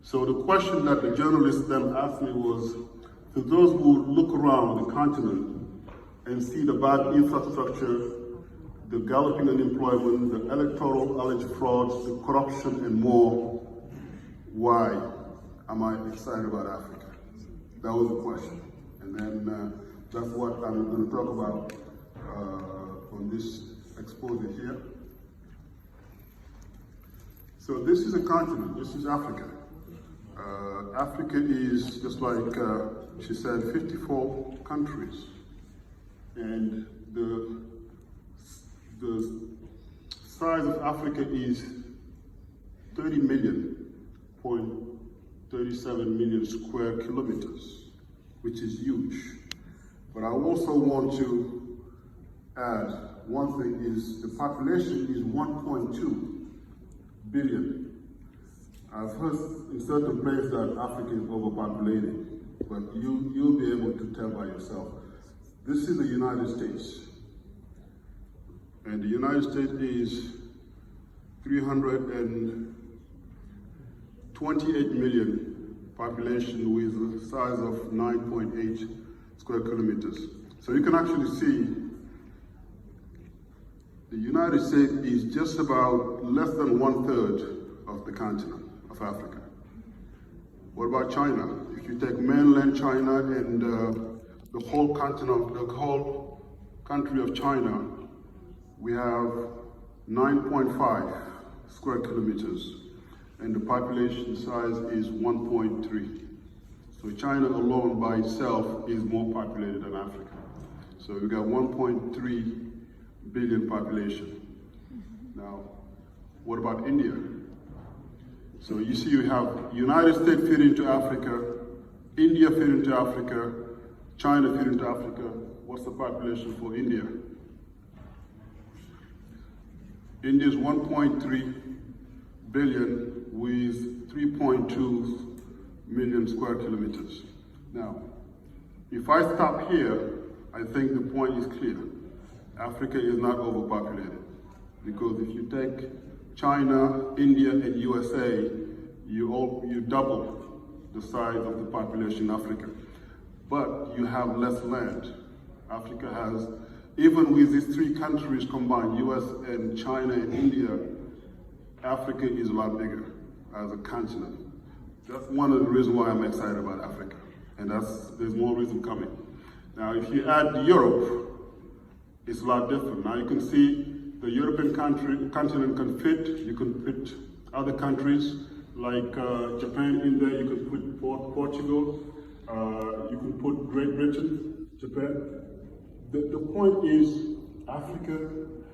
So the question that the journalist then asked me was, to those who look around the continent and see the bad infrastructure, the galloping unemployment, the electoral college frauds, the corruption and more, why am I excited about Africa? That was the question. And then that's what I'm going to talk about on this expose here. So this is a continent, this is Africa. Africa is, just like she said, 54 countries. And the size of Africa is 30.37 million square kilometers, which is huge. But I also want to add one thing is the population is 1.2 billion. I've heard in certain places that Africa is overpopulated, but you'll be able to tell by yourself. This is the United States. And the United States is 328 million population with a size of 9.8 square kilometers. So you can actually see the United States is just about less than 1/3 of the continent of Africa. What about China? If you take mainland China and the whole continent, the whole country of China, we have 9.5 square kilometers, and the population size is 1.3. So China alone by itself is more populated than Africa. So we got 1.3 billion population. Now, what about India? So you see you have United States fit into Africa, India fit into Africa, China fit into Africa. What's the population for India? India is 1.3 billion with 3.2 million square kilometers. Now, if I stop here, I think the point is clear. Africa is not overpopulated, because if you take China, India, and USA, you double the size of the population in Africa. But you have less land. Africa has, even with these three countries combined, US and China and India, Africa is a lot bigger as a continent. That's one of the reasons why I'm excited about Africa. And there's more reason coming. Now, if you add Europe, it's a lot different. Now you can see the European continent can fit. You can put other countries like Japan in there. You can put Portugal. You can put Great Britain, Japan. The point is, Africa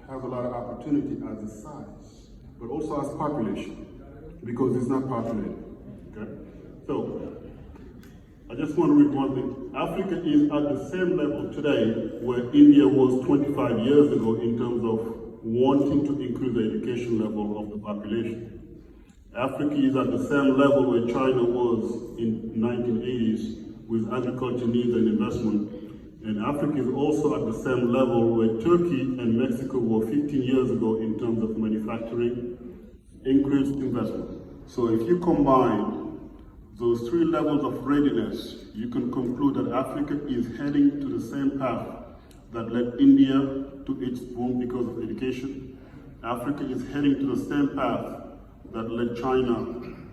has a lot of opportunity as a size, but also as population, because it's not populated. Okay? So, I just want to read one thing. Africa is at the same level today where India was 25 years ago in terms of wanting to increase the education level of the population. Africa is at the same level where China was in 1980s with agriculture needs and investment. And Africa is also at the same level where Turkey and Mexico were 15 years ago in terms of manufacturing, increased investment. So if you combine those three levels of readiness, you can conclude that Africa is heading to the same path that led India to its boom because of education. Africa is heading to the same path that led China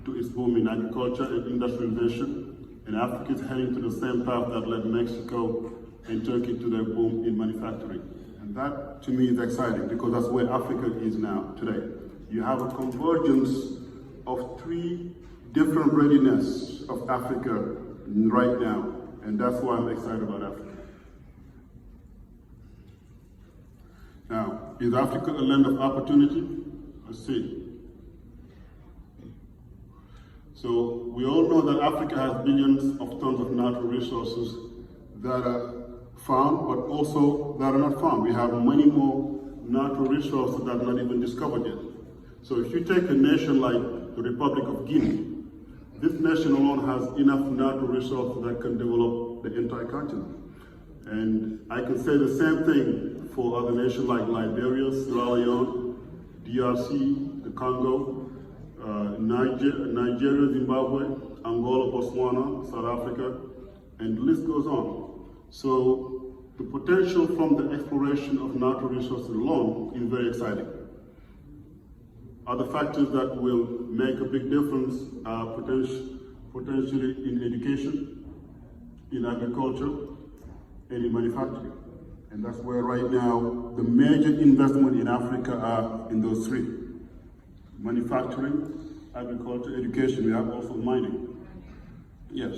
to its boom in agriculture and industrialization. And Africa is heading to the same path that led Mexico and Turkey to their boom in manufacturing. And that, to me, is exciting, because that's where Africa is now, today. You have a convergence of three different readiness of Africa right now, and that's why I'm excited about Africa. Now, is Africa a land of opportunity? Let's see. So we all know that Africa has billions of tons of natural resources that are found, but also that are not found. We have many more natural resources that are not even discovered yet. So if you take a nation like the Republic of Guinea, this nation alone has enough natural resources that can develop the entire continent. And I can say the same thing for other nations like Liberia, Sierra Leone, DRC, the Congo, Nigeria, Zimbabwe, Angola, Botswana, South Africa, and the list goes on. So the potential from the exploration of natural resources alone is very exciting. Other factors that will make a big difference are potentially in education, in agriculture, and in manufacturing. And that's where right now the major investment in Africa are in those three: manufacturing, agriculture, education. We have also mining. Yes.